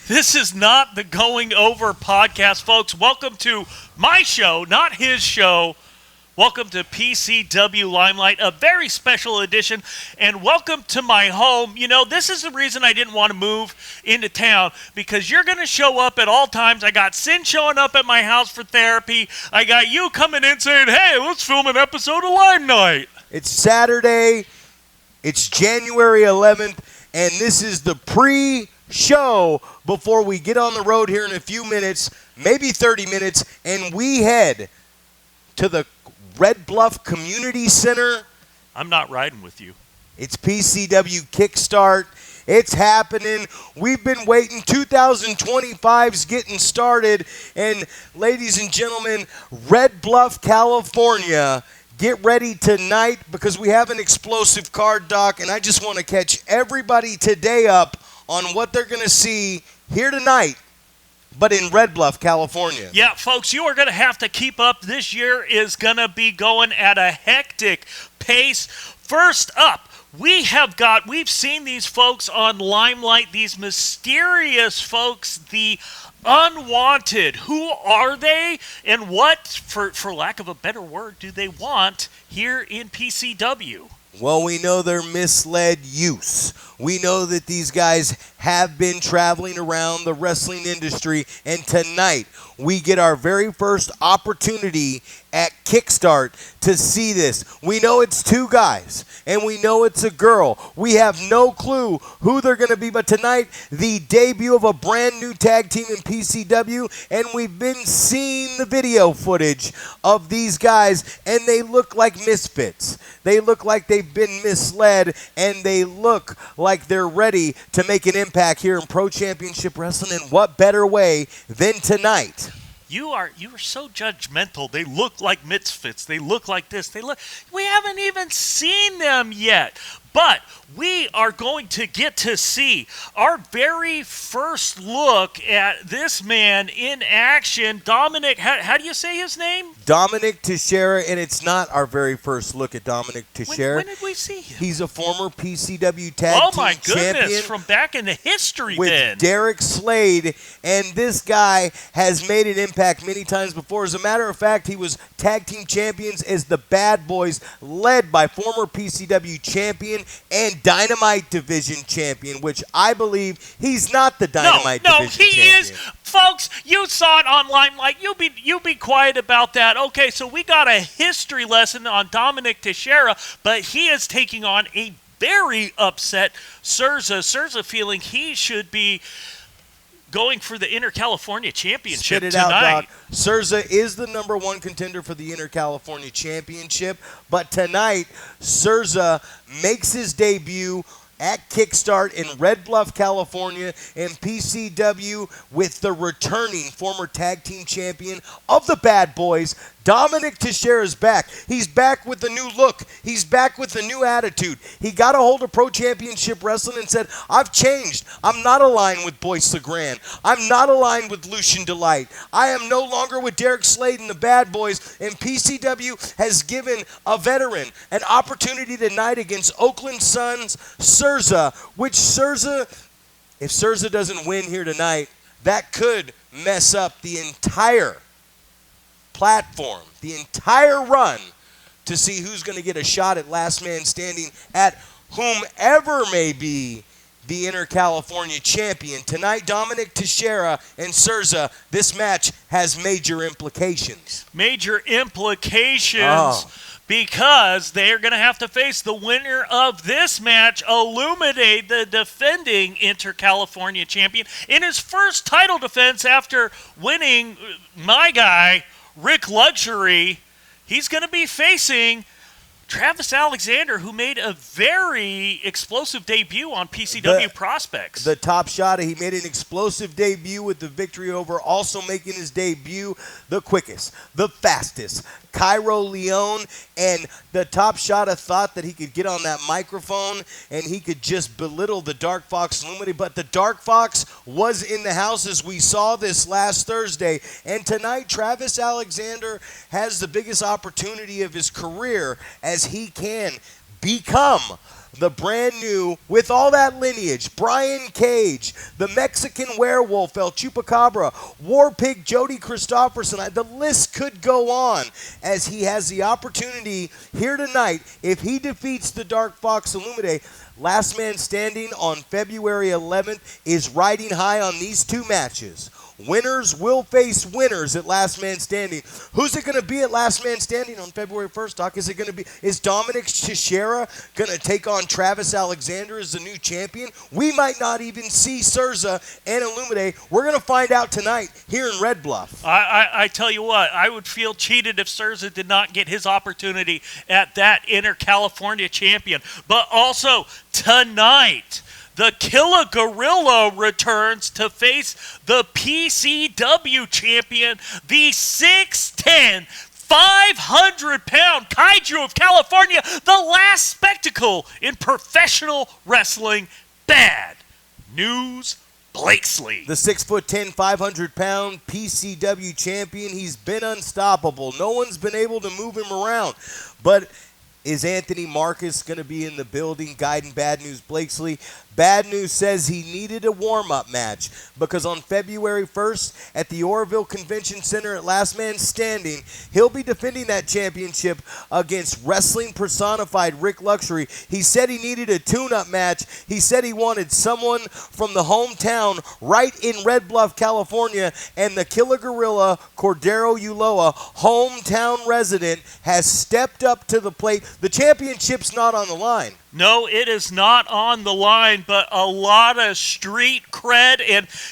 This is not the Going Over podcast, folks. Welcome to my show, not his show. Welcome to PCW Limelight, a very special edition, and welcome to my home. You know, this is the reason I didn't want to move into town, because you're going to show up at all times. I got Sin showing up at my house for therapy. I got you coming in saying, hey, let's film an episode of Limelight. It's Saturday. It's January 11th, and this is the pre-show before we get on the road here in a few minutes, maybe 30 minutes, and we head to the Red Bluff Community Center. I'm not riding with you. It's PCW Kickstart. It's happening. We've been waiting. 2025's getting started. And ladies and gentlemen, Red Bluff, California, get ready tonight because we have an explosive card, Doc, and I just want to catch everybody today up on what they're going to see here tonight, but in Red Bluff, California. Yeah, folks, you are going to have to keep up. This year is going to be going at a hectic pace. First up, we've seen these folks on Limelight, these mysterious folks, the Unwanted. Who are they, and what, for lack of a better word, do they want here in PCW? Well, we know they're misled youths. We know that these guys have been traveling around the wrestling industry, and tonight we get our very first opportunity at Kickstart to see this. We know it's two guys, and we know it's a girl. We have no clue who they're going to be, but tonight, the debut of a brand new tag team in PCW, and we've been seeing the video footage of these guys, and they look like misfits. They look like they've been misled, and they look like they're ready to make an impact here in Pro Championship Wrestling, and what better way than tonight? You are so judgmental. They look like misfits. They look like this. We haven't even seen them yet. But we are going to get to see our very first look at this man in action. Dominic, how do you say his name? Dominic Teixeira, and it's not our very first look at Dominic Teixeira. When did we see him? He's a former PCW Tag Team Champion. Oh my goodness, from back in the history with Derek Slade, and this guy has made an impact many times before. As a matter of fact, he was Tag Team Champions as the Bad Boys, led by former PCW Champion and Dynamite Division Champion, which I believe he's not the Dynamite Division Champion. No, he is. Folks, you saw it on Limelight. You be quiet about that. Okay, so we got a history lesson on Dominic Teixeira, but he is taking on a very upset Serza. Serza feeling he should be going for the InterCalifornia Championship tonight. Spit it out, Doc. Serza is the number one contender for the InterCalifornia Championship, but tonight, Serza makes his debut at Kickstart in Red Bluff, California, and PCW with the returning former tag team champion of the Bad Boys, Dominic Teixeira is back. He's back with a new look. He's back with a new attitude. He got a hold of Pro Championship Wrestling and said, I've changed. I'm not aligned with Boyce LeGrand. I'm not aligned with Lucian Delight. I am no longer with Derek Slade and the Bad Boys, and PCW has given a veteran an opportunity tonight against Oakland Suns, Serza, which Serza, if Serza doesn't win here tonight, that could mess up the entire platform, the entire run to see who's going to get a shot at Last Man Standing at whomever may be the InterCalifornia champion. Tonight, Dominic Teixeira and Serza, this match has major implications. Major implications because they're going to have to face the winner of this match, Olumide, the defending InterCalifornia champion, in his first title defense after winning my guy, Rick Luxury. He's going to be facing Travis Alexander, who made a very explosive debut on PCW Prospects. The top shot, he made an explosive debut with the victory over, also making his debut the quickest, the fastest, Cairo Leone, and the top shot thought that he could get on that microphone and he could just belittle the Dark Fox Olumide, but the Dark Fox was in the house as we saw this last Thursday, and tonight Travis Alexander has the biggest opportunity of his career as he can become the brand new, with all that lineage, Brian Cage, the Mexican Werewolf, El Chupacabra, War Pig Jody Christopherson. The list could go on, as he has the opportunity here tonight, if he defeats the Dark Fox Olumide. Last Man Standing on February 11th is riding high on these two matches. Winners will face winners at Last Man Standing. Who's it going to be at Last Man Standing on February 1st, Doc? Is Dominic Teixeira going to take on Travis Alexander as the new champion? We might not even see Serza and Olumide. We're going to find out tonight here in Red Bluff. I tell you what, I would feel cheated if Serza did not get his opportunity at that InterCalifornia champion. But also, tonight, the Killa Gorilla returns to face the PCW champion, the 6'10", 500-pound Kaiju of California, the last spectacle in professional wrestling, Bad News Blakeslee. The 6'10", 500-pound PCW champion. He's been unstoppable. No one's been able to move him around. But is Anthony Marcus going to be in the building guiding Bad News Blakeslee? Bad News says he needed a warm-up match because on February 1st at the Oroville Convention Center at Last Man Standing, he'll be defending that championship against wrestling personified Rick Luxury. He said he needed a tune-up match. He said he wanted someone from the hometown right in Red Bluff, California, and the Killa Gorilla Cordero Ulloa, hometown resident, has stepped up to the plate. The championship's not on the line. No, it is not on the line, but a lot of street cred.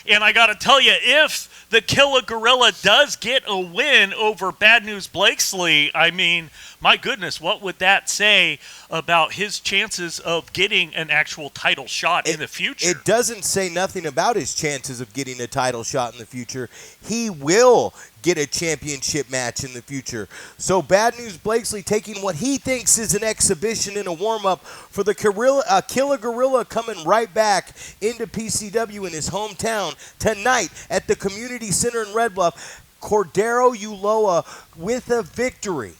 And I got to tell you, if the Killa Gorilla does get a win over Bad News Blakeslee, I mean, my goodness, what would that say about his chances of getting an actual title shot in the future? It doesn't say nothing about his chances of getting a title shot in the future. He will get a championship match in the future. So Bad News Blakeslee taking what he thinks is an exhibition and a warm-up for the Killa Gorilla, coming right back into PCW in his hometown tonight at the Community Center in Red Bluff. Cordero Ulloa with a victory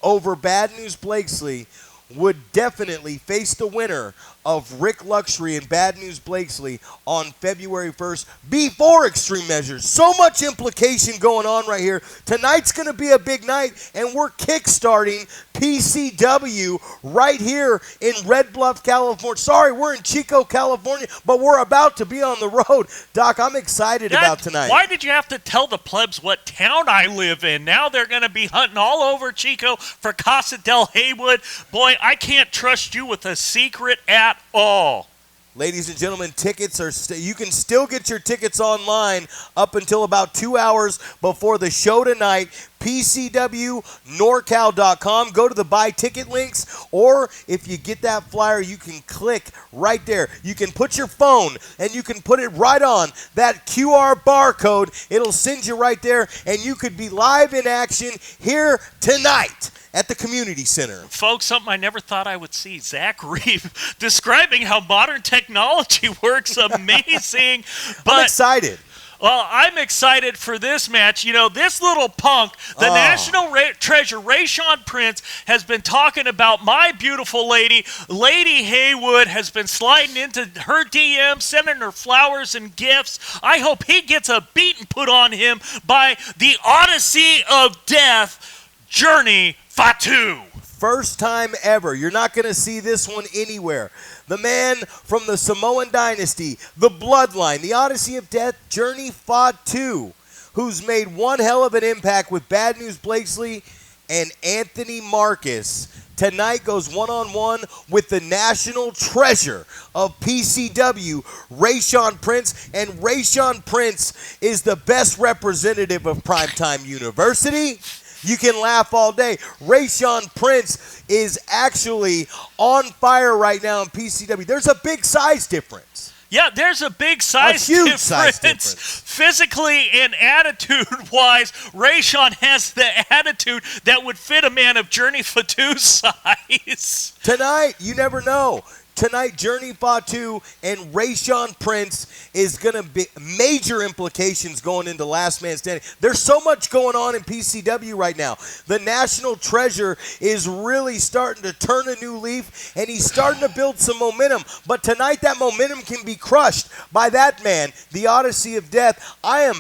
over Bad News Blakeslee would definitely face the winner of Rick Luxury and Bad News Blakeslee on February 1st before Extreme Measures. So much implication going on right here. Tonight's going to be a big night, and we're kickstarting PCW right here in Red Bluff, California. Sorry, we're in Chico, California, but we're about to be on the road. Doc, I'm excited about tonight. Why did you have to tell the plebs what town I live in? Now they're going to be hunting all over Chico for Casa del Heywood. Boy, I can't trust you with a secret at all. Ladies and gentlemen, tickets are you can still get your tickets online up until about 2 hours before the show tonight. PCWNorcal.com. Go to the buy ticket links, or if you get that flyer, you can click right there. You can put your phone and you can put it right on that QR barcode. It'll send you right there, and you could be live in action here tonight at the Community Center. Folks, something I never thought I would see. Zack Reeb describing how modern technology works. Amazing. But I'm excited. Well, I'm excited for this match. You know, this little punk, the national treasure, Rayshawn Prince, has been talking about my beautiful lady. Lady Heywood has been sliding into her DM, sending her flowers and gifts. I hope he gets a beating put on him by the Odyssey of Death, Journey Fatu. First time ever. You're not going to see this one anywhere. The man from the Samoan Dynasty, the Bloodline, the Odyssey of Death, Journey Fatu, who's made one hell of an impact with Bad News Blakeslee and Anthony Marcus. Tonight goes one-on-one with the national treasure of PCW, Rayshawn Prince. And Rayshawn Prince is the best representative of PrimeTime University. You can laugh all day. Rayshawn Prince is actually on fire right now in PCW. There's a big size difference. Yeah, there's a big size difference. Size difference. Physically and attitude-wise, Rayshawn has the attitude that would fit a man of Journey Fatu's size. Tonight, you never know. tonight, Journey Fatu and Rayshawn Prince is going to be major implications going into Last Man Standing. There's so much going on in PCW right now. The National Treasure is really starting to turn a new leaf, and he's starting to build some momentum. But tonight, that momentum can be crushed by that man, the Odyssey of Death. I'm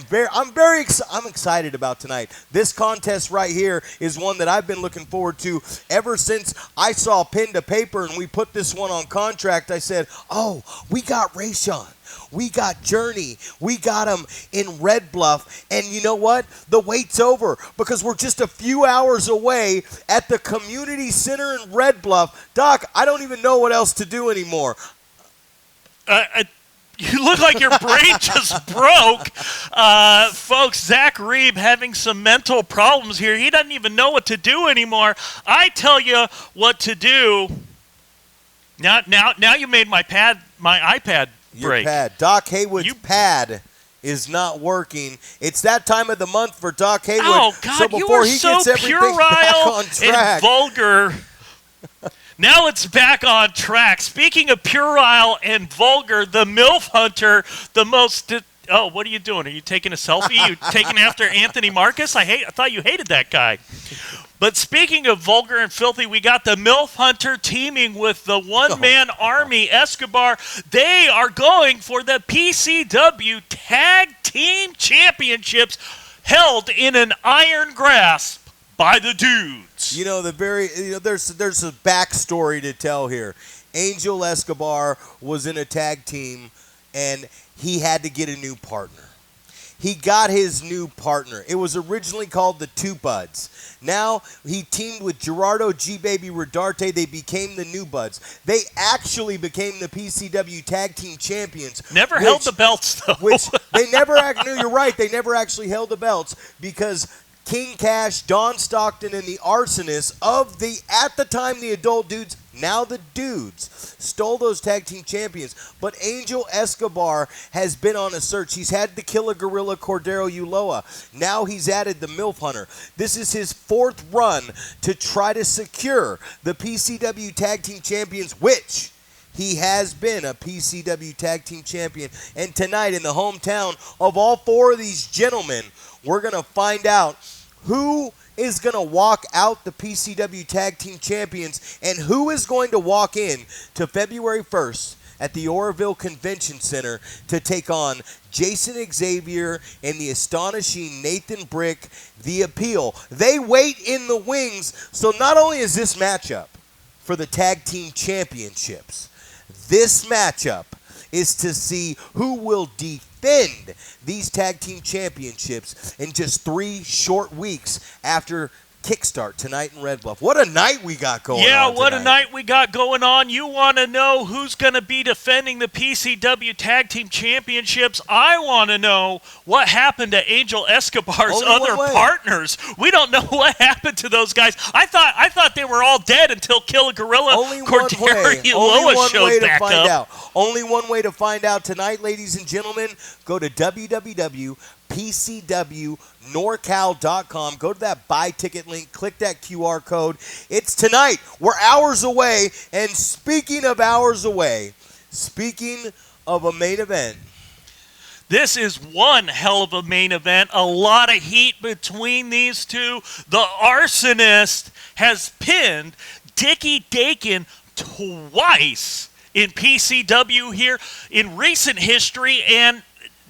excited about tonight. This contest right here is one that I've been looking forward to ever since I saw pen to paper and we put this one on contract. I said, oh, we got Rayshawn. We got Journey. We got him in Red Bluff. And you know what? The wait's over because we're just a few hours away at the community center in Red Bluff. Doc, I don't even know what else to do anymore. You look like your brain just broke. Folks, Zack Reeb having some mental problems here. He doesn't even know what to do anymore. I tell you what to do. Now you made my iPad break. Your pad. Doc Heywood's pad is not working. It's that time of the month for Doc Heywood. Oh, God, so before you are he so gets everything back on track. and vulgar. Now it's back on track. Speaking of puerile and vulgar, the MILF Hunter, the most... Oh, what are you doing? Are you taking a selfie? You taking after Anthony Marcus? I thought you hated that guy. But speaking of vulgar and filthy, we got the MILF Hunter teaming with the one-man army, Escabar. They are going for the PCW Tag Team Championships held in an iron grasp by the dudes. You know, there's a backstory to tell here. Angel Escabar was in a tag team, and he had to get a new partner. He got his new partner. It was originally called the Two Buds. Now he teamed with Gerardo G. Baby Rodarte. They became the New Buds. They actually became the PCW Tag Team Champions. Never held the belts, though. Which they never actually, no, you're right, they never actually held the belts because King Cash, Don Stockton, and the Arsonists of at the time, the adult dudes, now the dudes, stole those tag team champions. But Angel Escabar has been on a search. He's had the Killa Gorilla Cordero Ulloa. Now he's added the MILF Hunter. This is his fourth run to try to secure the PCW Tag Team Champions, which he has been a PCW Tag Team Champion. And tonight, in the hometown of all four of these gentlemen, we're going to find out who is going to walk out the PCW Tag Team Champions and who is going to walk in to February 1st at the Oroville Convention Center to take on Jason Xavier and the astonishing Nathan Brick, the Appeal. They wait in the wings. So not only is this matchup for the Tag Team Championships, this matchup is to see who will defend these Tag Team Championships in just 3 short weeks after Kickstart tonight in Red Bluff. What a night we got going on Yeah, what tonight. a night we got going on. You want to know who's going to be defending the PCW Tag Team Championships? I want to know what happened to Angel Escobar's other partners. We don't know what happened to those guys. I thought they were all dead until Killa Gorilla Cordero Ulloa showed back up. Only one way to find out tonight, ladies and gentlemen. Go to www.pcwnorcal.com. Go to that buy ticket link. Click that QR code. It's tonight. We're hours away. And speaking of hours away, speaking of a main event, this is one hell of a main event. A lot of heat between these two. The Arsonist has pinned Dicky Dakin twice in PCW here in recent history, and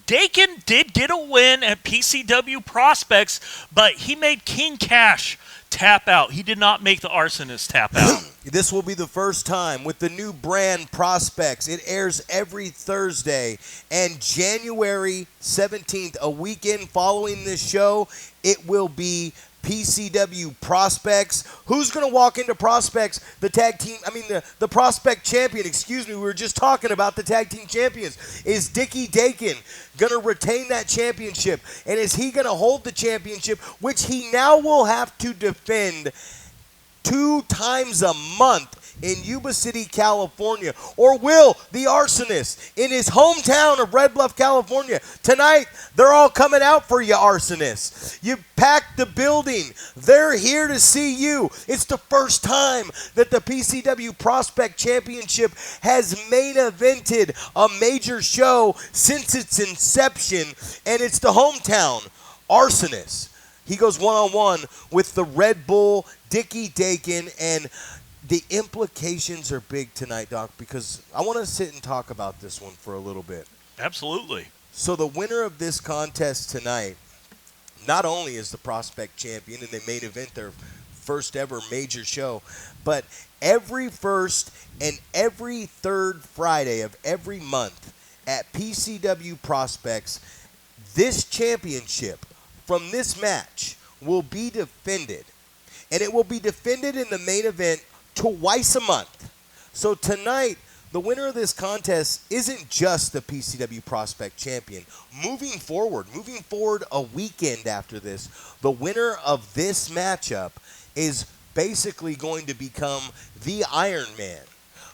Dakin did get a win at PCW Prospects, but he made King Cash tap out. He did not make the Arsonist tap out. This will be the first time with the new brand Prospects. It airs every Thursday, and January 17th, a weekend following this show, it will be PCW Prospects. Who's going to walk into Prospects? The Prospect Champion, we were just talking about the Tag Team Champions. Is Dicky Dakin going to retain that championship? And is he going to hold the championship, which he now will have to defend 2 times a month? in Yuba City, California? Or will the Arsonist in his hometown of Red Bluff, California? Tonight, they're all coming out for you, Arsonists. You packed the building. They're here to see you. It's the first time that the PCW Prospect Championship has main evented a major show since its inception, and it's the hometown Arsonist. He goes one-on-one with the Red Bull, Dicky Dakin, and the implications are big tonight, Doc, because I want to sit and talk about this one for a little bit. Absolutely. So the winner of this contest tonight not only is the Prospect champion, and they main event their first ever major show, but every first and every third Friday of every month at PCW Prospects, this championship from this match will be defended. And it will be defended in the main event twice a month. So tonight, the winner of this contest isn't just the PCW Prospect champion. Moving forward a weekend after this, the winner of this matchup is basically going to become the Iron Man,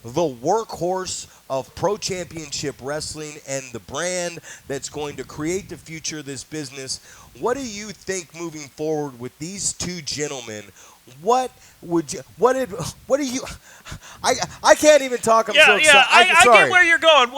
the workhorse of Pro Championship Wrestling and the brand that's going to create the future of this business. What do you think moving forward with these two gentlemen? I can't even talk. I'm so excited. I get where you're going.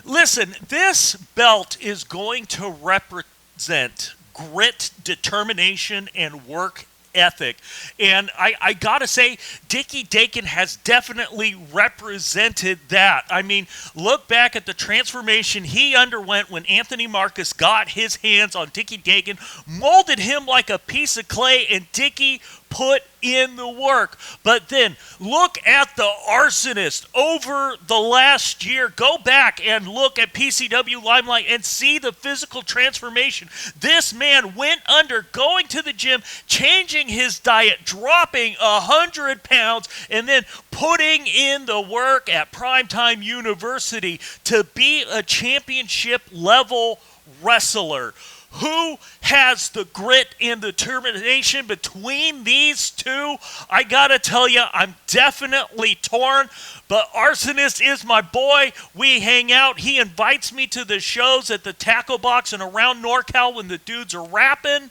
Listen, this belt is going to represent grit, determination, and work ethic. And I got to say, Dicky Dakin has definitely represented that. I mean, look back at the transformation he underwent when Anthony Marcus got his hands on Dicky Dakin, molded him like a piece of clay, and Dicky put in the work. But then look at the Arsonist over the last year. Go back and look at PCW Limelight and see the physical transformation. This man went under, going to the gym, changing his diet, dropping 100 pounds, and then putting in the work at PrimeTime University to be a championship level wrestler. Who has the grit and determination between these two? I gotta tell you, I'm definitely torn, but Arsonist is my boy. We hang out. He invites me to the shows at the Tackle Box and around NorCal when the dudes are rapping.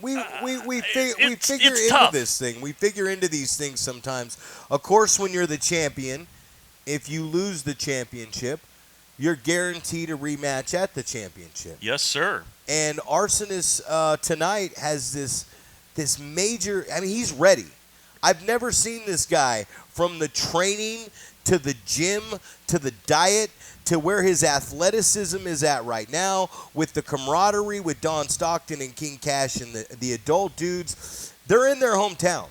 We figure into tough. this thing. We figure into these things sometimes. Of course, when you're the champion, if you lose the championship, you're guaranteed a rematch at the championship. Yes, sir. And Arsonist tonight has this major. I mean, he's ready. I've never seen this guy, from the training to the gym to the diet to where his athleticism is at right now, with the camaraderie with Don Stockton and King Cash and the adult dudes. They're in their hometown.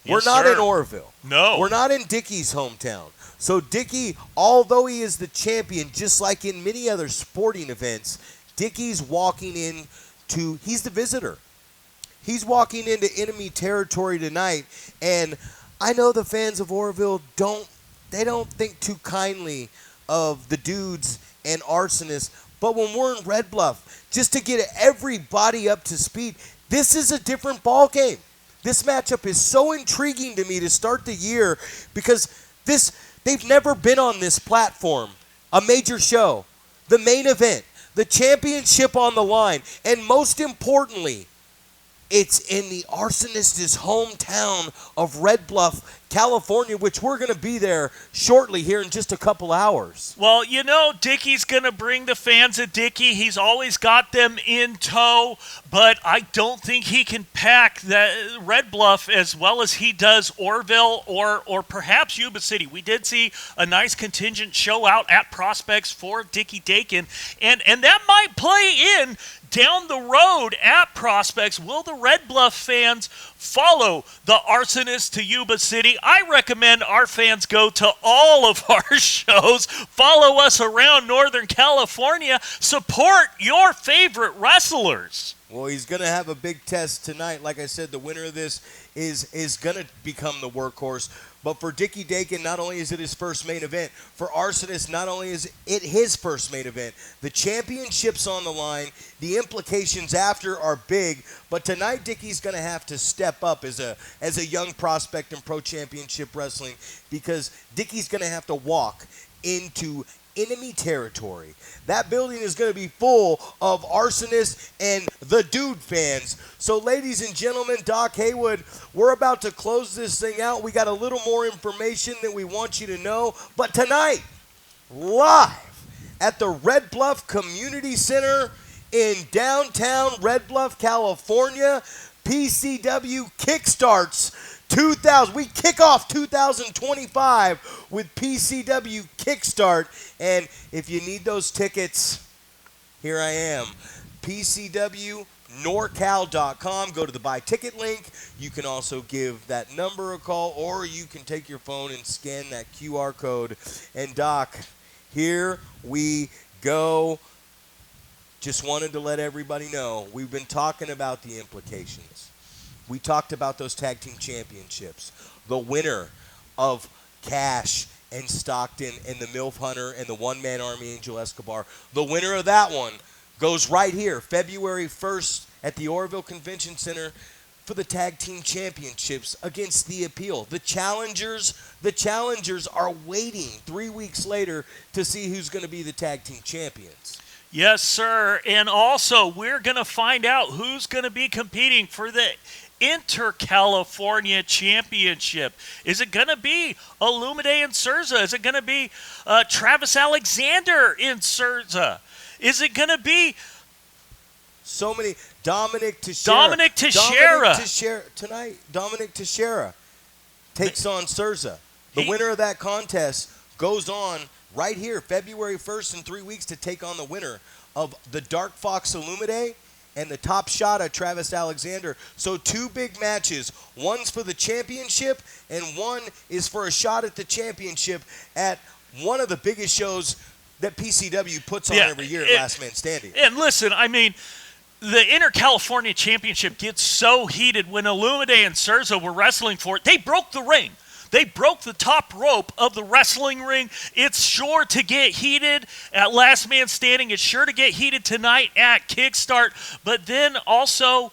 Yes, We're not sir. in Oroville. No. We're not in Dicky's hometown. So Dicky, although he is the champion, just like in many other sporting events, Dicky's walking in to, he's the visitor. He's walking into enemy territory tonight, and I know the fans of Oroville don't think too kindly of the dudes and Arsonists, but when we're in Red Bluff, just to get everybody up to speed, this is a different ball game. This matchup is so intriguing to me to start the year because they've never been on this platform, a major show, the main event, the championship on the line, and most importantly, it's in the Arsonist's hometown of Red Bluff, California, which we're going to be there shortly here in just a couple hours. Well, you know, Dicky's going to bring the fans of Dicky. He's always got them in tow, but I don't think he can pack that Red Bluff as well as he does Oroville or perhaps Yuba City. We did see a nice contingent show out at Prospects for Dicky Dakin, and that might play in down the road at Prospects. Will the Red Bluff fans follow the Arsonist to Yuba City? I recommend our fans go to all of our shows, follow us around Northern California, support your favorite wrestlers. Well, he's going to have a big test tonight. Like I said, the winner of this is going to become the workhorse. But for Dicky Dakin, not only is it his first main event, for RC Nyst, not only is it his first main event, the championship's on the line, the implications after are big, but tonight Dicky's going to have to step up as a young prospect in pro championship wrestling, because Dicky's going to have to walk into enemy territory. That building is going to be full of arsonists and the Dude fans. So, ladies and gentlemen, Doc Heywood, we're about to close this thing out. We got a little more information that we want you to know. But tonight, live at the Red Bluff Community Center in downtown Red Bluff, California, PCW Kickstarts 2000. We kick off 2025 with PCW Kickstart. And if you need those tickets, here I am. PCWNorcal.com. Go to the buy ticket link. You can also give that number a call, or you can take your phone and scan that QR code. And Doc, here we go. Just wanted to let everybody know, we've been talking about the implications. We talked about those tag team championships. The winner of Cash and Stockton and the MILF Hunter and the one-man Army Angel Escabar, the winner of that one goes right here, February 1st at the Oroville Convention Center for the tag team championships against the Appeal. The challengers are waiting 3 weeks later to see who's going to be the tag team champions. Yes, sir. And also, we're going to find out who's going to be competing for the InterCalifornia Championship. Is it going to be Olumide and Serza? Is it going to be Travis Alexander in Serza? Is it going to be so many? Dominic Teixeira tonight. Dominic Teixeira takes on Serza. The winner of that contest goes on right here, February 1st in 3 weeks, to take on the winner of the Dark Fox Olumide and the Top Shot of Travis Alexander. So 2 big matches. One's for the championship, and one is for a shot at the championship at one of the biggest shows that PCW puts on every year, Last Man Standing. And listen, I mean, the InterCalifornia Championship gets so heated. When Olumide and Serza were wrestling for it, they broke the ring. They broke the top rope of the wrestling ring. It's sure to get heated at Last Man Standing. It's sure to get heated tonight at Kickstart. But then also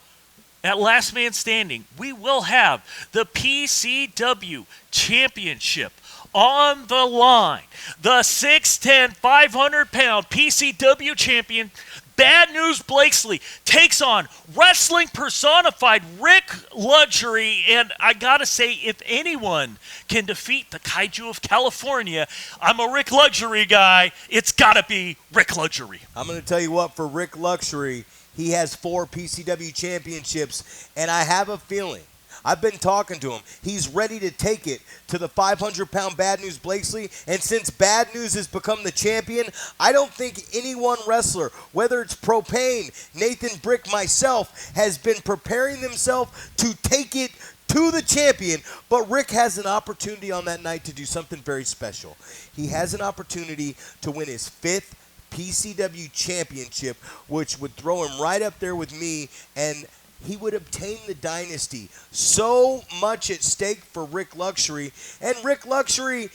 at Last Man Standing, we will have the PCW Championship on the line. The 6'10", 500-pound PCW champion, Bad News Blakeslee, takes on wrestling personified Rick Luxury. And I gotta say, if anyone can defeat the Kaiju of California, I'm a Rick Luxury guy, it's gotta be Rick Luxury. I'm gonna tell you what, for Rick Luxury, he has 4 PCW championships, and I have a feeling, I've been talking to him, he's ready to take it to the 500-pound Bad News Blakeslee. And since Bad News has become the champion, I don't think any one wrestler, whether it's Propane, Nathan Brick, myself, has been preparing themselves to take it to the champion. But Rick has an opportunity on that night to do something very special. He has an opportunity to win his 5th PCW championship, which would throw him right up there with me, and he would obtain the dynasty. So much at stake for Rick Luxury. And Rick Luxury,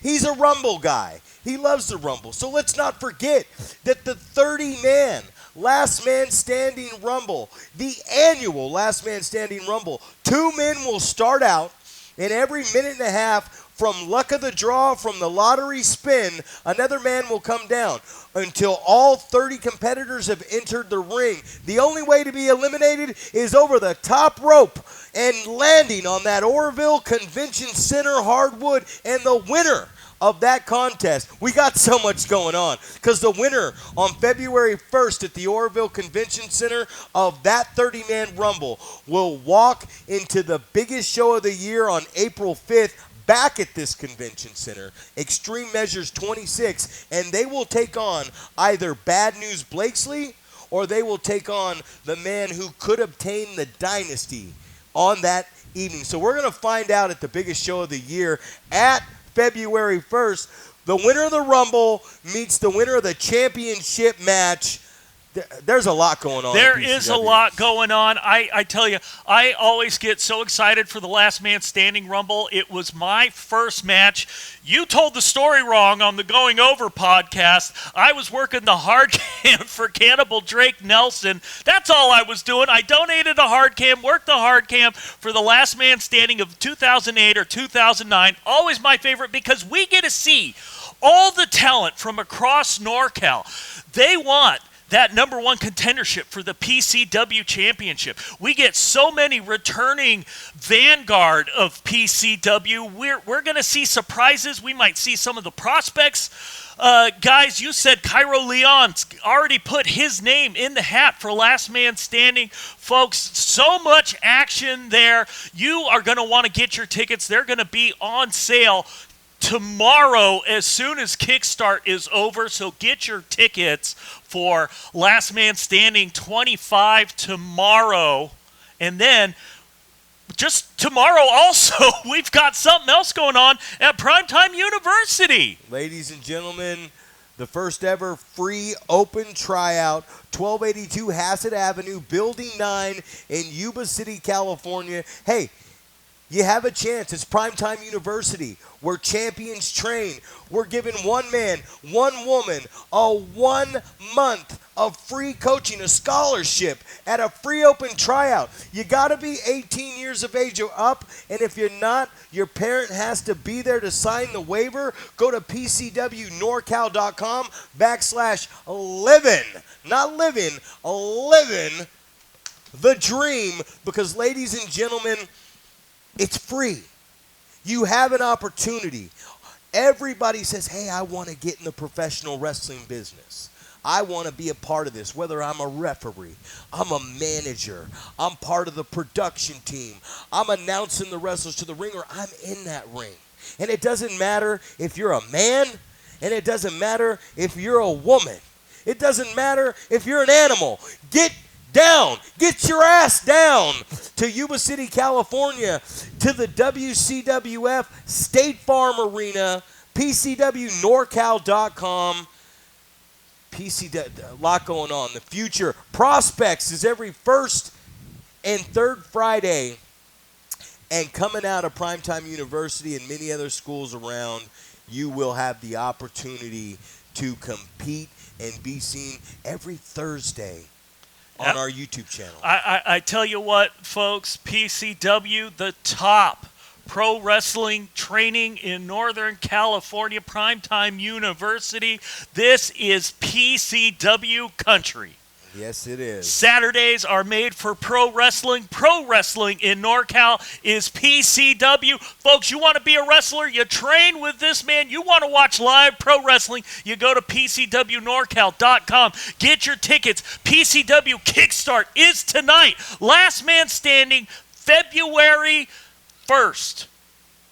he's a Rumble guy. He loves the Rumble. So let's not forget that the 30-man Last Man Standing Rumble, the annual Last Man Standing Rumble, 2 men will start out, and every minute and a half, from luck of the draw, from the lottery spin, another man will come down until all 30 competitors have entered the ring. The only way to be eliminated is over the top rope and landing on that Oroville Convention Center hardwood. And the winner of that contest, we got so much going on, because the winner on February 1st at the Oroville Convention Center of that 30-man Rumble will walk into the biggest show of the year on April 5th, back at this convention center, Extreme Measures 26, and they will take on either Bad News Blakeslee, or they will take on the man who could obtain the dynasty on that evening. So we're going to find out at the biggest show of the year at February 1st. The winner of the Rumble meets the winner of the championship match There's a lot going on. There is a lot going on. I tell you, I always get so excited for the Last Man Standing Rumble. It was my first match. You told the story wrong on the Going Over podcast. I was working the hard cam for Cannibal Drake Nelson. That's all I was doing. I donated a hard cam, worked the hard cam for the Last Man Standing of 2008 or 2009. Always my favorite because we get to see all the talent from across NorCal. They want that number one contendership for the PCW Championship. We get so many returning vanguard of PCW. We're going to see surprises. We might see some of the prospects. Guys, you said Cairo Leon's already put his name in the hat for Last Man Standing. Folks, so much action there. You are going to want to get your tickets. They're going to be on sale tomorrow as soon as Kickstart is over, so get your tickets for Last Man Standing 25 tomorrow. And then just tomorrow also, we've got something else going on at PrimeTime University. Ladies and gentlemen, the first ever free open tryout, 1282 Hassett Avenue, Building 9 in Yuba City, California. Hey, you have a chance. It's PrimeTime University, where champions train. We're giving one man, one woman, a 1 month of free coaching, a scholarship at a free open tryout. You got to be 18 years of age or up, and if you're not, your parent has to be there to sign the waiver. Go to PCWNorCal.com/living, not living, living the dream, because ladies and gentlemen, it's free. You have an opportunity. Everybody says, hey, I want to get in the professional wrestling business. I want to be a part of this, whether I'm a referee, I'm a manager, I'm part of the production team, I'm announcing the wrestlers to the ring, or I'm in that ring. And it doesn't matter if you're a man, and it doesn't matter if you're a woman. It doesn't matter if you're an animal. Get down. Get your ass down to Yuba City, California, to the WCWF State Farm Arena, PCWNorCal.com. PCW, a lot going on. The future. Prospects is every first and third Friday. And coming out of PrimeTime University and many other schools around, you will have the opportunity to compete and be seen every Thursday on our YouTube channel. I tell you what, folks, PCW, the top pro wrestling training in Northern California, PrimeTime University. This is PCW country. Yes, it is. Saturdays are made for pro wrestling. Pro wrestling in NorCal is PCW. Folks, you want to be a wrestler? You train with this man. You want to watch live pro wrestling? You go to PCWNorCal.com. Get your tickets. PCW Kickstart is tonight. Last Man Standing, February 1st.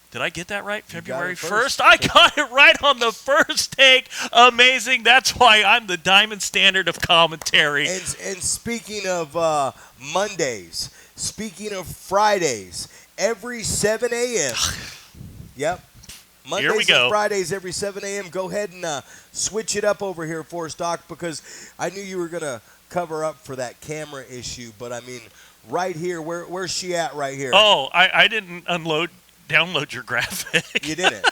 Did I get that right? February 1st? I got it right on the first take. Amazing. That's why I'm the diamond standard of commentary. And speaking of Mondays, speaking of Fridays, every 7 a.m. Yep. Mondays and Fridays every 7 a.m. Go ahead and switch it up over here for us, Doc, because I knew you were going to cover up for that camera issue. But, I mean, right here, where's she at right here? Oh, I didn't download your graphic. You didn't?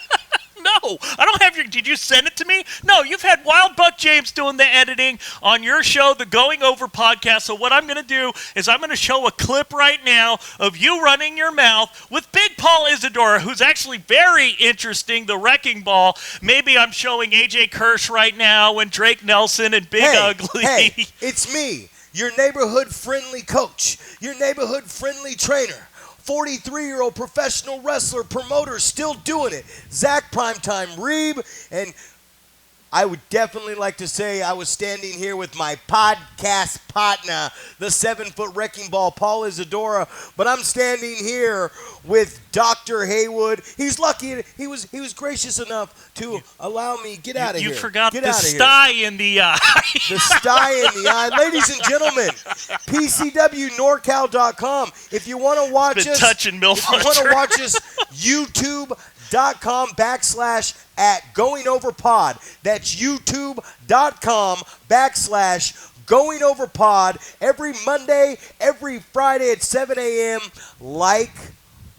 No, I don't have your. Did you send it to me? No, you've had Wild Buck James doing the editing on your show, the Going Over podcast. So what I'm going to do is I'm going to show a clip right now of you running your mouth with Big Paul Isadora, who's actually very interesting, the Wrecking Ball. Maybe I'm showing AJ Kirsch right now and Drake Nelson and Big Ugly. Hey, it's me, your neighborhood-friendly coach, your neighborhood-friendly trainer. 43-year-old professional wrestler, promoter, still doing it. Zack PrimeTime Reeb, and I would definitely like to say I was standing here with my podcast partner, the 7-foot wrecking ball, Paul Isadora, but I'm standing here with Dr. Heywood. He's lucky. He was gracious enough to allow me get out of here. You forgot the sty in the eye. The sty in the eye. Ladies and gentlemen, PCWNorCal.com. If you want to watch us, touching MILF. If you want to watch us, YouTube.com/@GoingOverPod. That's YouTube.com/GoingOverPod. Going Over Pod every Monday, every Friday at 7 a.m. Like,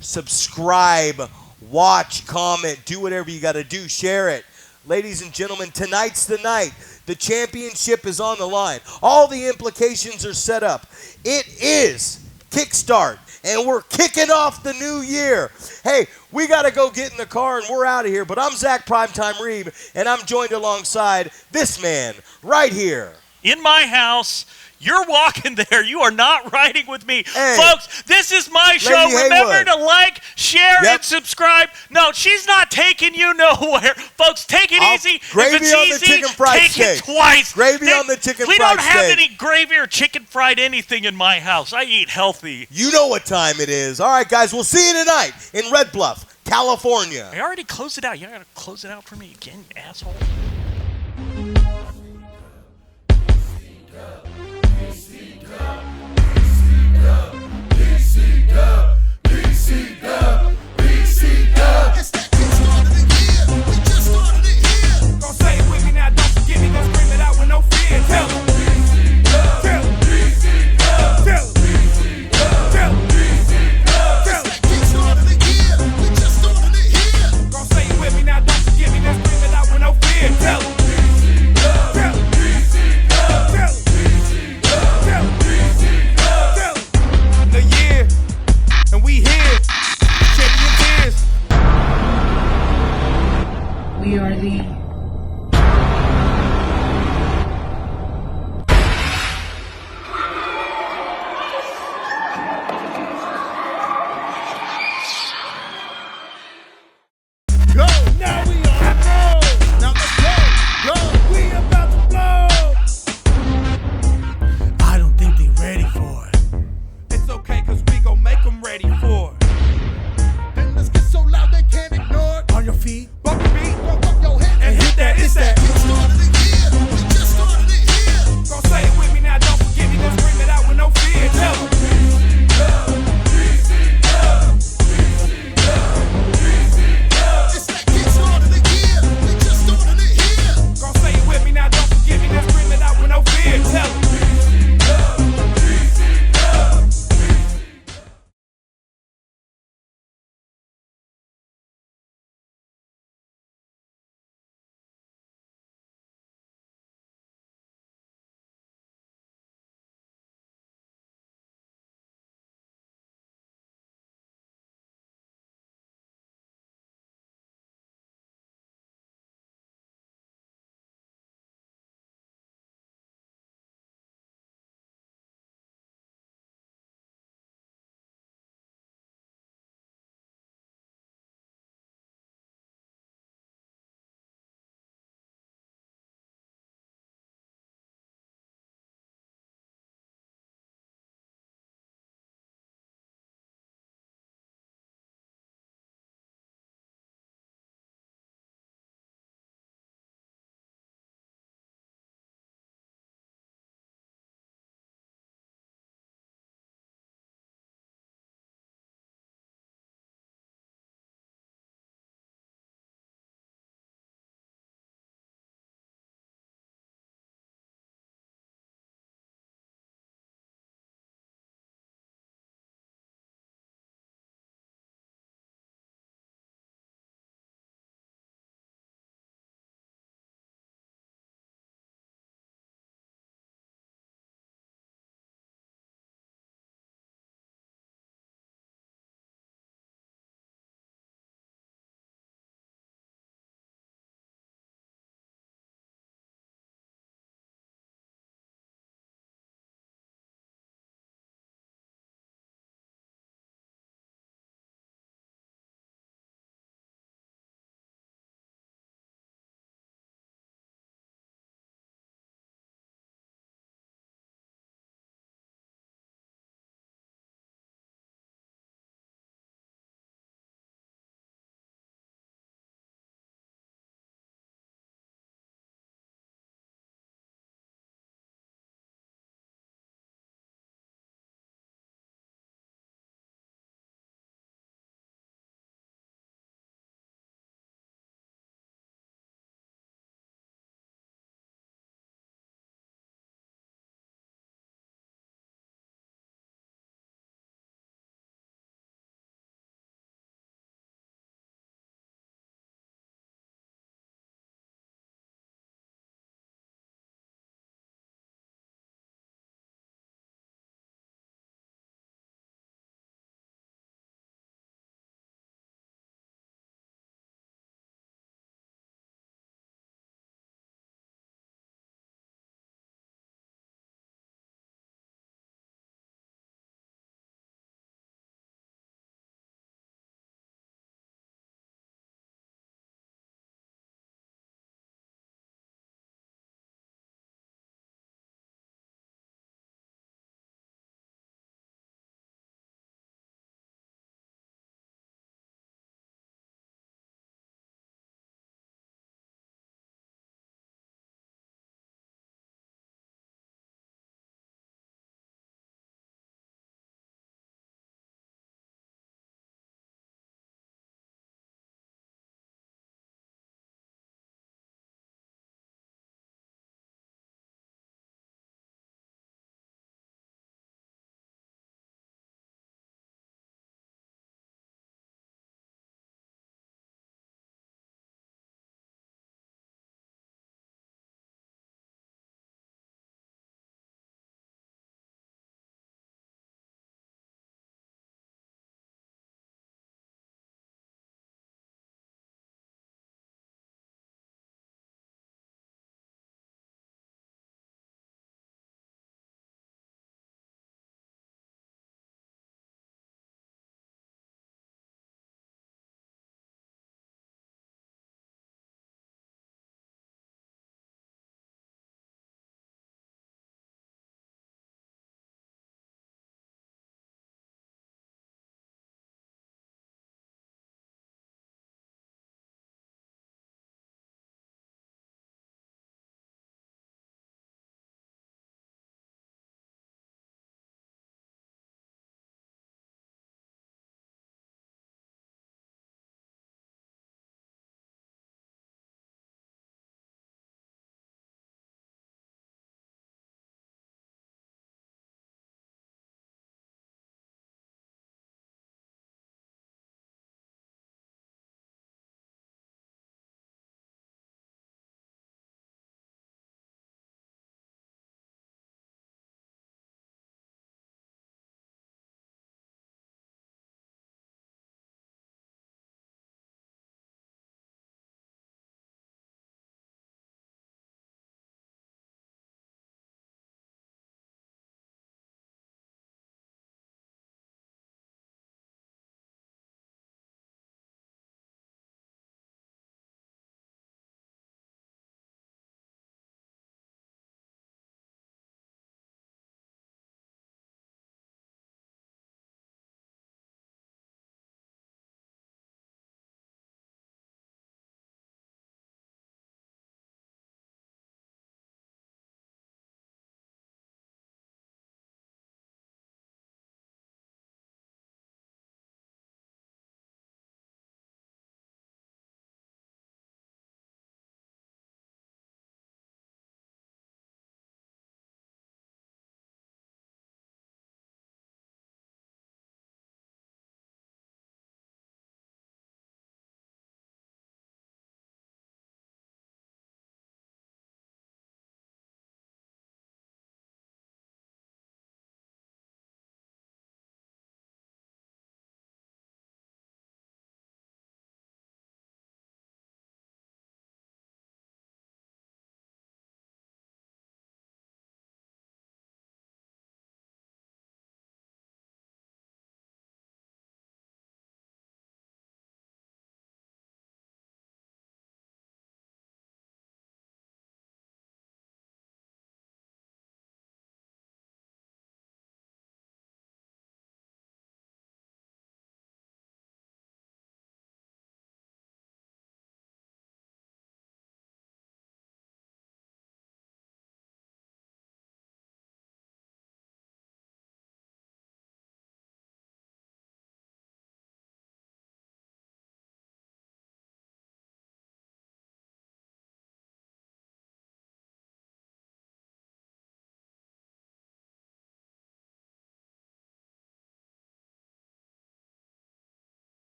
subscribe, watch, comment, do whatever you got to do. Share it. Ladies and gentlemen, tonight's the night. The championship is on the line. All the implications are set up. It is Kickstart, and we're kicking off the new year. Hey, we got to go get in the car, and we're out of here. But I'm Zack PrimeTime Reeb, and I'm joined alongside this man right here. In my house. You're walking there. You are not riding with me. Hey, folks, this is my show. Lady Remember Heywood. to like, share, and subscribe. No, she's not taking you nowhere. Folks, take it easy. Gravy if it's on easy, the chicken fried take steak. it twice. Gravy on the chicken we fried don't have steak. any gravy or chicken fried anything in my house. I eat healthy. You know what time it is. All right, guys, we'll see you tonight in Red Bluff, California. I already closed it out. You got to close it out for me again, you asshole.